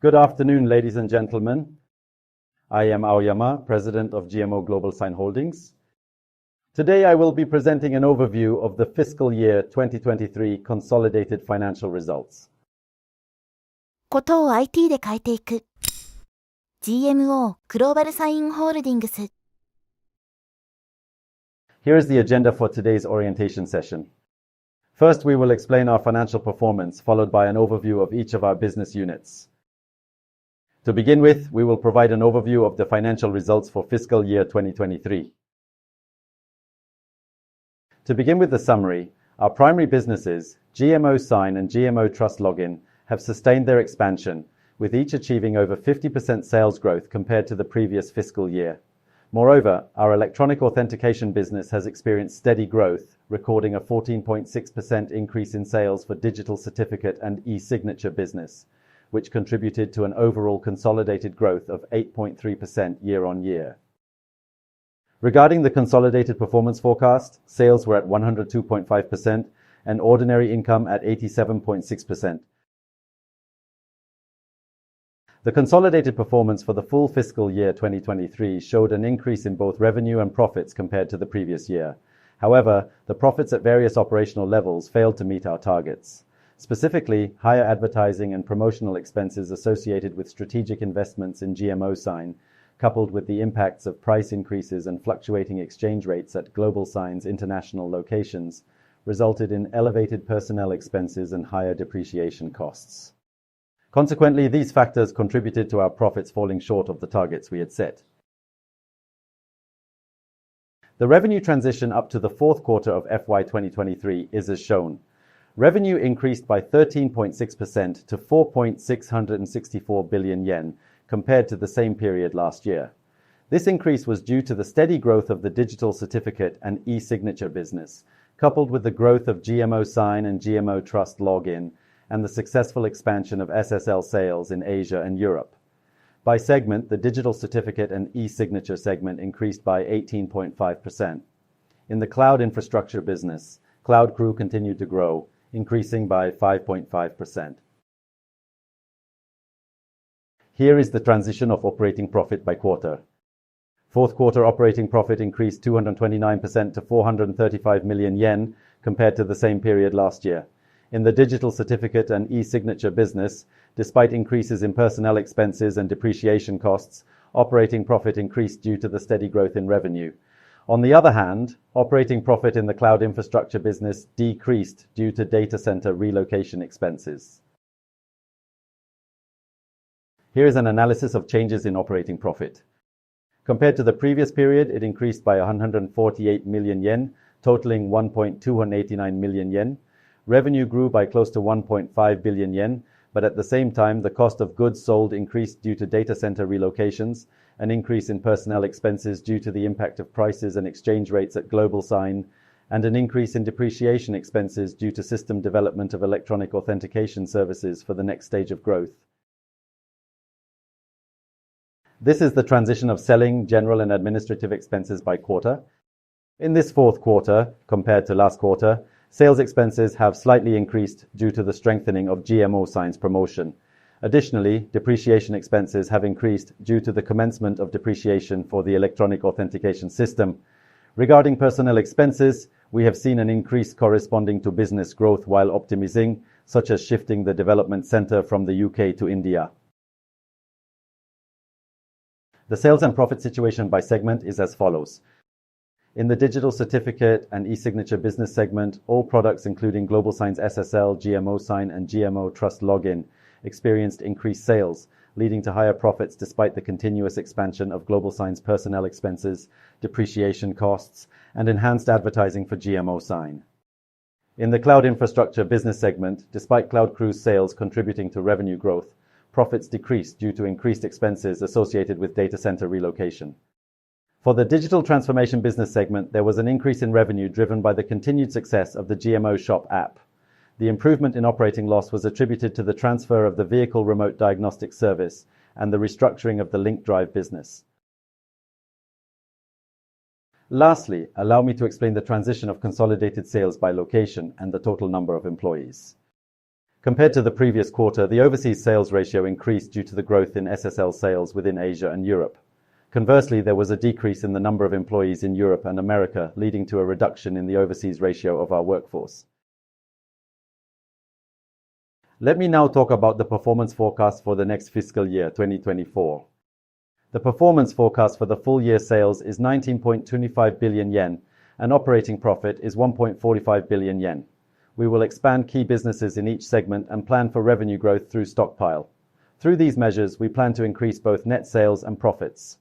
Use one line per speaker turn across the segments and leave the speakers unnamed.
Good afternoon, ladies and gentlemen. I am Aoyama, President of GMO GlobalSign Holdings. Today I will be presenting an overview of the fiscal year 2023 consolidated financial results.
ことを IT で変えていく GMO GlobalSign Holdings
Here is the agenda for today's orientation session. First, we will explain our financial performance, followed by an overview of each of our business units. To begin with, we will provide an overview of the financial results for fiscal year 2023. To begin with the summary, our primary businesses, GMO Sign and GMO Trust Login, have sustained their expansion, with each achieving over 50% sales growth compared to the previous fiscal year. Moreover, our electronic authentication business has experienced steady growth, recording a 14.6% increase in sales for digital certificate and eSignature business, which contributed to an overall consolidated growth of 8.3% year-on-year. Regarding the consolidated performance forecast, sales were at 102.5% and ordinary income at 87.6%. The consolidated performance for the full fiscal year 2023 showed an increase in both revenue and profits compared to the previous year. However, the profits at various operational levels failed to meet our targets. Specifically, higher advertising and promotional expenses associated with strategic investments in GMO Sign, coupled with the impacts of price increases and fluctuating exchange rates at GlobalSign's international locations, resulted in elevated personnel expenses and higher depreciation costs. Consequently, these factors contributed to our profits falling short of the targets we had set. The revenue transition up to the fourth quarter of FY 2023 is as shown. Revenue increased by 13.6% to 4.664 billion yen compared to the same period last year. This increase was due to the steady growth of the digital certificate and eSignature business, coupled with the growth of GMO Sign and GMO Trust Login, and the successful expansion of SSL sales in Asia and Europe. By segment, the digital certificate and eSignature segment increased by 18.5%. In the cloud infrastructure business, Cloud Crew continued to grow, increasing by 5.5%. Here is the transition of operating profit by quarter. Fourth quarter operating profit increased 229% to 435 million yen compared to the same period last year. In the digital certificate and eSignature business, despite increases in personnel expenses and depreciation costs, operating profit increased due to the steady growth in revenue. On the other hand, operating profit in the cloud infrastructure business decreased due to data center relocation expenses. Here is an analysis of changes in operating profit. Compared to the previous period, it increased by 148 million yen, totaling 1.289 million yen. Revenue grew by close to 1.5 billion yen, but at the same time, the cost of goods sold increased due to data center relocations, an increase in personnel expenses due to the impact of prices and exchange rates at GlobalSign, and an increase in depreciation expenses due to system development of electronic authentication services for the next stage of growth. This is the transition of selling, general and administrative expenses by quarter. In this fourth quarter, compared to last quarter, sales expenses have slightly increased due to the strengthening of GMO Sign's promotion. Additionally, depreciation expenses have increased due to the commencement of depreciation for the electronic authentication system. Regarding personnel expenses, we have seen an increase corresponding to business growth while optimizing, such as shifting the development center from the UK to India. The sales and profit situation by segment is as follows. In the digital certificate and eSignature business segment, all products including GlobalSign's SSL, GMO Sign and GMO Trust Login experienced increased sales, leading to higher profits despite the continuous expansion of GlobalSign's personnel expenses, depreciation costs, and enhanced advertising for GMO Sign. In the cloud infrastructure business segment, despite Cloud Crew's sales contributing to revenue growth, profits decreased due to increased expenses associated with data center relocation. For the digital transformation business segment, there was an increase in revenue driven by the continued success of the GMO Shop app. The improvement in operating loss was attributed to the transfer of the vehicle remote diagnostic service and the restructuring of the link drive business. Lastly, allow me to explain the transition of consolidated sales by location and the total number of employees. Compared to the previous quarter, the overseas sales ratio increased due to the growth in SSL sales within Asia and Europe. Conversely, there was a decrease in the number of employees in Europe and America, leading to a reduction in the overseas ratio of our workforce. Let me now talk about the performance forecast for the next fiscal year, 2024. The performance forecast for the full year sales is 19.25 billion yen, and operating profit is 1.45 billion yen. We will expand key businesses in each segment and plan for revenue growth through stockpile. Through these measures, we plan to increase both net sales and profits.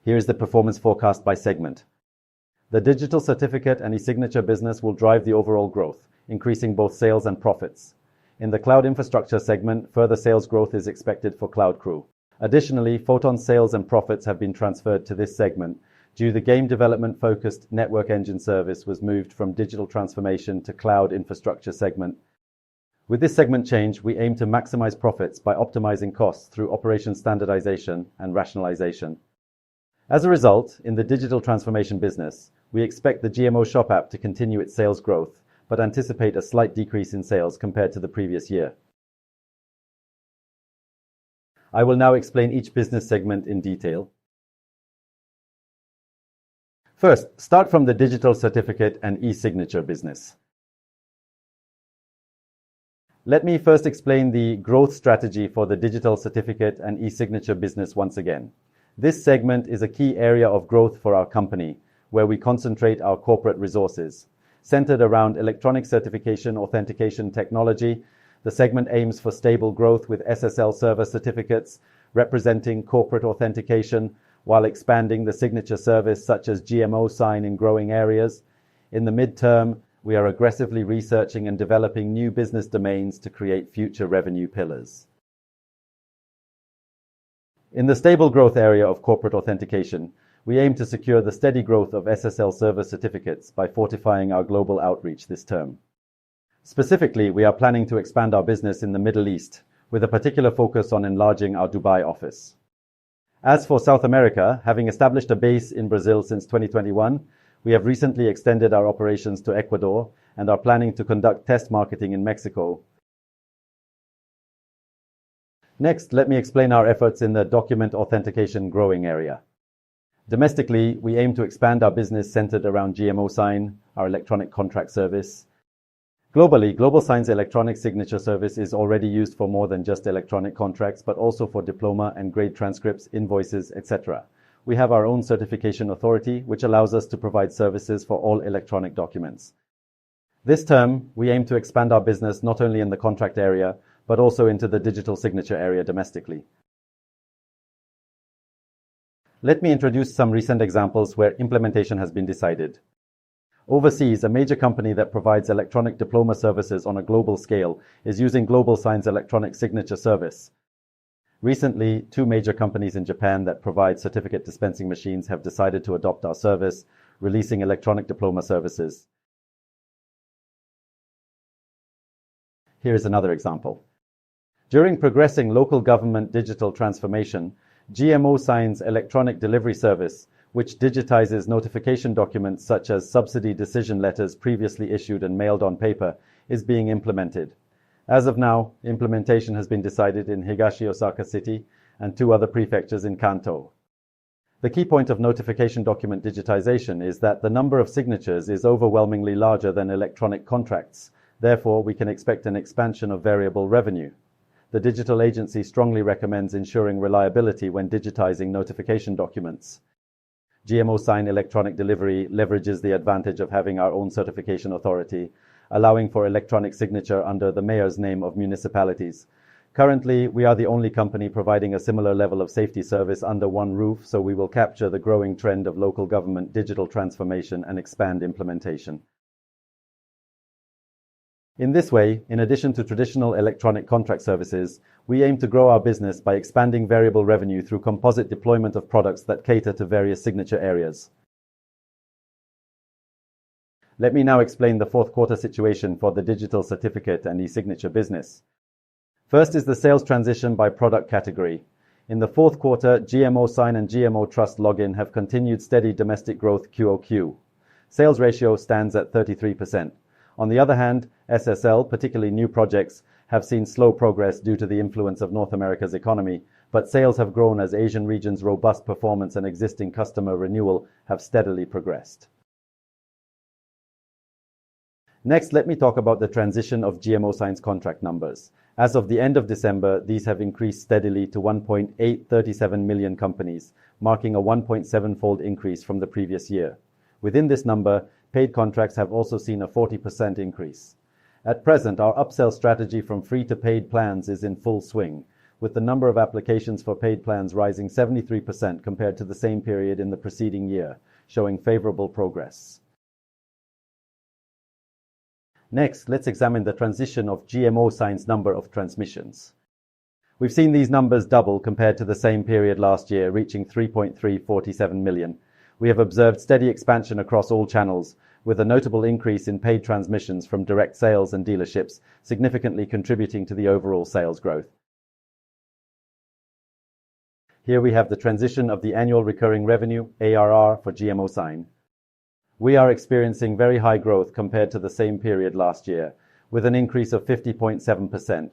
Here is the performance forecast by segment. The digital certificate and eSignature business will drive the overall growth, increasing both sales and profits. In the cloud infrastructure segment, further sales growth is expected for Cloud Crew. Additionally, Photon sales and profits have been transferred to this segment due to the game development-focused network engine service was moved from digital transformation to cloud infrastructure segment. With this segment change, we aim to maximize profits by optimizing costs through operation standardization and rationalization. As a result, in the digital transformation business, we expect the GMO Shop app to continue its sales growth, but anticipate a slight decrease in sales compared to the previous year. I will now explain each business segment in detail. First, start from the digital certificate and eSignature business. Let me first explain the growth strategy for the digital certificate and eSignature business once again. This segment is a key area of growth for our company, where we concentrate our corporate resources. Centered around electronic certification authentication technology, the segment aims for stable growth with SSL server certificates representing corporate authentication, while expanding the signature service such as GMO Sign in growing areas. In the midterm, we are aggressively researching and developing new business domains to create future revenue pillars. In the stable growth area of corporate authentication, we aim to secure the steady growth of SSL server certificates by fortifying our global outreach this term. Specifically, we are planning to expand our business in the Middle East, with a particular focus on enlarging our Dubai office. As for South America, having established a base in Brazil since 2021, we have recently extended our operations to Ecuador and are planning to conduct test marketing in Mexico. Next, let me explain our efforts in the document authentication growing area. Domestically, we aim to expand our business centered around GMO Sign, our electronic contract service. Globally, GlobalSign's electronic signature service is already used for more than just electronic contracts, but also for diploma and grade transcripts, invoices, etc. We have our own certification authority, which allows us to provide services for all electronic documents. This term, we aim to expand our business not only in the contract area, but also into the digital signature area domestically. Let me introduce some recent examples where implementation has been decided. Overseas, a major company that provides electronic diploma services on a global scale is using GlobalSign's electronic signature service. Recently, 2 major companies in Japan that provide certificate dispensing machines have decided to adopt our service, releasing electronic diploma services. Here is another example. During progressing local government digital transformation, GMO Sign's electronic delivery service, which digitizes notification documents such as subsidy decision letters previously issued and mailed on paper, is being implemented. As of now, implementation has been decided in Higashi Osaka City and 2 other prefectures in Kanto. The key point of notification document digitization is that the number of signatures is overwhelmingly larger than electronic contracts. Therefore, we can expect an expansion of variable revenue. The digital agency strongly recommends ensuring reliability when digitizing notification documents. GMO Sign electronic delivery leverages the advantage of having our own certification authority, allowing for electronic signature under the mayor's name of municipalities. Currently, we are the only company providing a similar level of safety service under one roof, so we will capture the growing trend of local government digital transformation and expand implementation. In this way, in addition to traditional electronic contract services, we aim to grow our business by expanding variable revenue through composite deployment of products that cater to various signature areas. Let me now explain the fourth quarter situation for the digital certificate and eSignature business. First is the sales transition by product category. In the fourth quarter, GMO Sign and GMO Trust Login have continued steady domestic growth QoQ. Sales ratio stands at 33%. On the other hand, SSL, particularly new projects, have seen slow progress due to the influence of North America's economy, but sales have grown as Asian region's robust performance and existing customer renewal have steadily progressed. Next, let me talk about the transition of GMOSign's contract numbers. As of the end of December, these have increased steadily to 1.837 million companies, marking a 1.7-fold increase from the previous year. Within this number, paid contracts have also seen a 40% increase. At present, our upsell strategy from free to paid plans is in full swing, with the number of applications for paid plans rising 73% compared to the same period in the preceding year, showing favorable progress. Next, let's examine the transition of GMOSign's number of transmissions. We've seen these numbers double compared to the same period last year, reaching 3.347 million. We have observed steady expansion across all channels, with a notable increase in paid transmissions from direct sales and dealerships, significantly contributing to the overall sales growth. Here we have the transition of the annual recurring revenue, ARR, for GMOSign. We are experiencing very high growth compared to the same period last year, with an increase of 50.7%.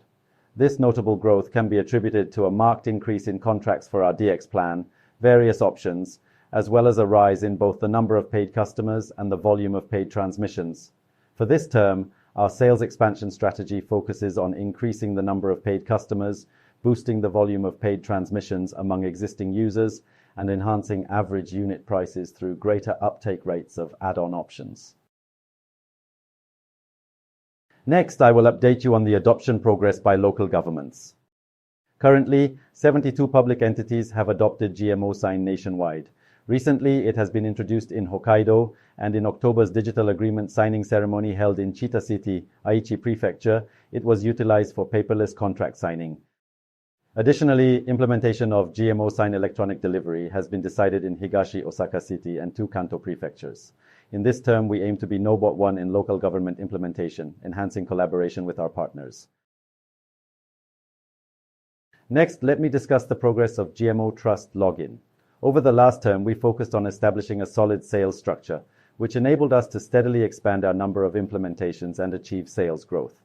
This notable growth can be attributed to a marked increase in contracts for our DX plan, various options, as well as a rise in both the number of paid customers and the volume of paid transmissions. For this term, our sales expansion strategy focuses on increasing the number of paid customers, boosting the volume of paid transmissions among existing users, and enhancing average unit prices through greater uptake rates of add-on options. Next, I will update you on the adoption progress by local governments. Currently, 72 public entities have adopted GMOSign nationwide. Recently, it has been introduced in Hokkaido, and in October's digital agreement signing ceremony held in Chita City, Aichi Prefecture, it was utilized for paperless contract signing. Additionally, implementation of GMOSign electronic delivery has been decided in Higashi Osaka City and 2 Kanto prefectures. In this term, we aim to be Nobot 1 in local government implementation, enhancing collaboration with our partners. Next, let me discuss the progress of GMO Trust login. Over the last term, we focused on establishing a solid sales structure, which enabled us to steadily expand our number of implementations and achieve sales growth.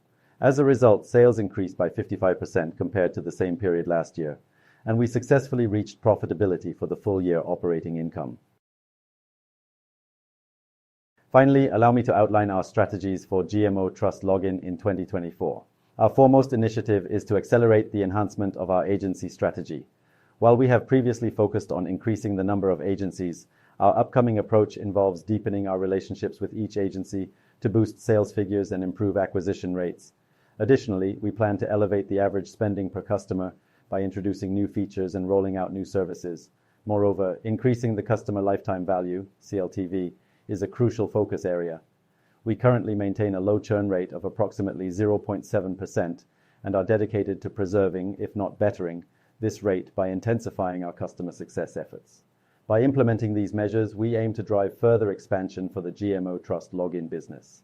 As a result, sales increased by 55% compared to the same period last year, and we successfully reached profitability for the full year operating income. Finally, allow me to outline our strategies for GMO Trust login in 2024. Our foremost initiative is to accelerate the enhancement of our agency strategy. While we have previously focused on increasing the number of agencies, our upcoming approach involves deepening our relationships with each agency to boost sales figures and improve acquisition rates. Additionally, we plan to elevate the average spending per customer by introducing new features and rolling out new services. Moreover, increasing the customer lifetime value, CLTV, is a crucial focus area. We currently maintain a low churn rate of approximately 0.7% and are dedicated to preserving, if not bettering, this rate by intensifying our customer success efforts. By implementing these measures, we aim to drive further expansion for the GMO Trust login business.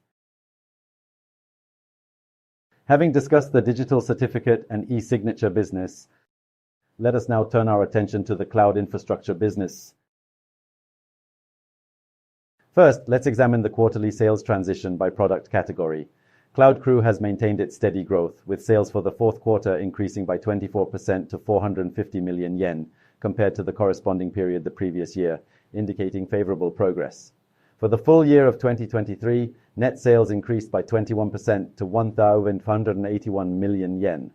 Having discussed the digital certificate and eSignature business, let us now turn our attention to the cloud infrastructure business. First, let's examine the quarterly sales transition by product category. Cloud Crew has maintained its steady growth, with sales for the fourth quarter increasing by 24% to 450 million yen compared to the corresponding period the previous year, indicating favorable progress. For the full year of 2023, net sales increased by 21% to 1,581 million yen.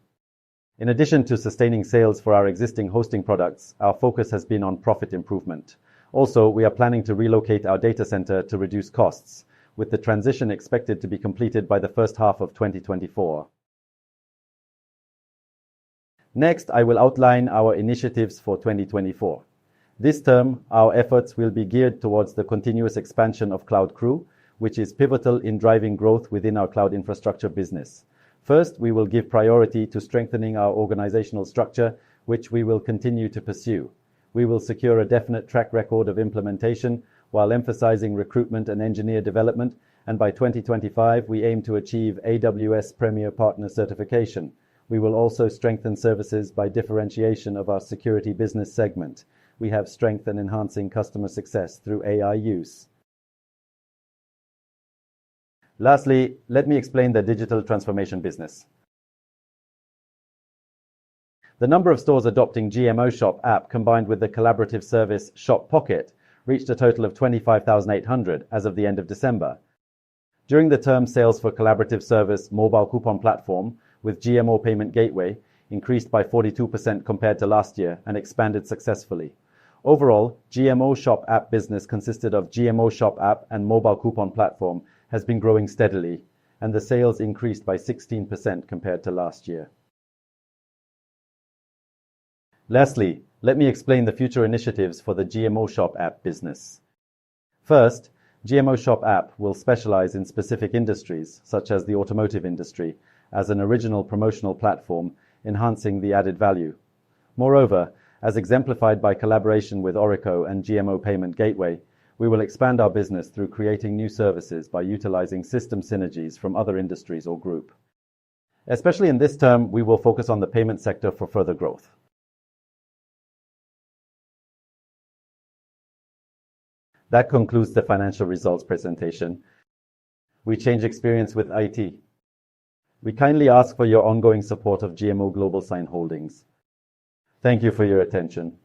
In addition to sustaining sales for our existing hosting products, our focus has been on profit improvement. Also, we are planning to relocate our data center to reduce costs, with the transition expected to be completed by the first half of 2024. Next, I will outline our initiatives for 2024. This term, our efforts will be geared towards the continuous expansion of Cloud Crew, which is pivotal in driving growth within our cloud infrastructure business. First, we will give priority to strengthening our organizational structure, which we will continue to pursue. We will secure a definite track record of implementation while emphasizing recruitment and engineer development, and by 2025, we aim to achieve AWS Premier Partner certification. We will also strengthen services by differentiation of our security business segment. We have strength in enhancing customer success through AI use. Lastly, let me explain the digital transformation business. The number of stores adopting GMO Shop app combined with the collaborative service Shop Pocket reached a total of 25,800 as of the end of December. During the term, sales for collaborative service mobile coupon platform with GMO payment gateway increased by 42% compared to last year and expanded successfully. Overall, GMO Shop app business consisted of GMO Shop app and mobile coupon platform has been growing steadily, and the sales increased by 16% compared to last year. Lastly, let me explain the future initiatives for the GMO Shop app business. First, GMO Shop app will specialize in specific industries, such as the automotive industry, as an original promotional platform, enhancing the added value. Moreover, as exemplified by collaboration with Orico and GMO Payment Gateway, we will expand our business through creating new services by utilizing system synergies from other industries or group. Especially in this term, we will focus on the payment sector for further growth. That concludes the financial results presentation. We change experience with IT. We kindly ask for your ongoing support of GMO GlobalSign Holdings. Thank you for your attention.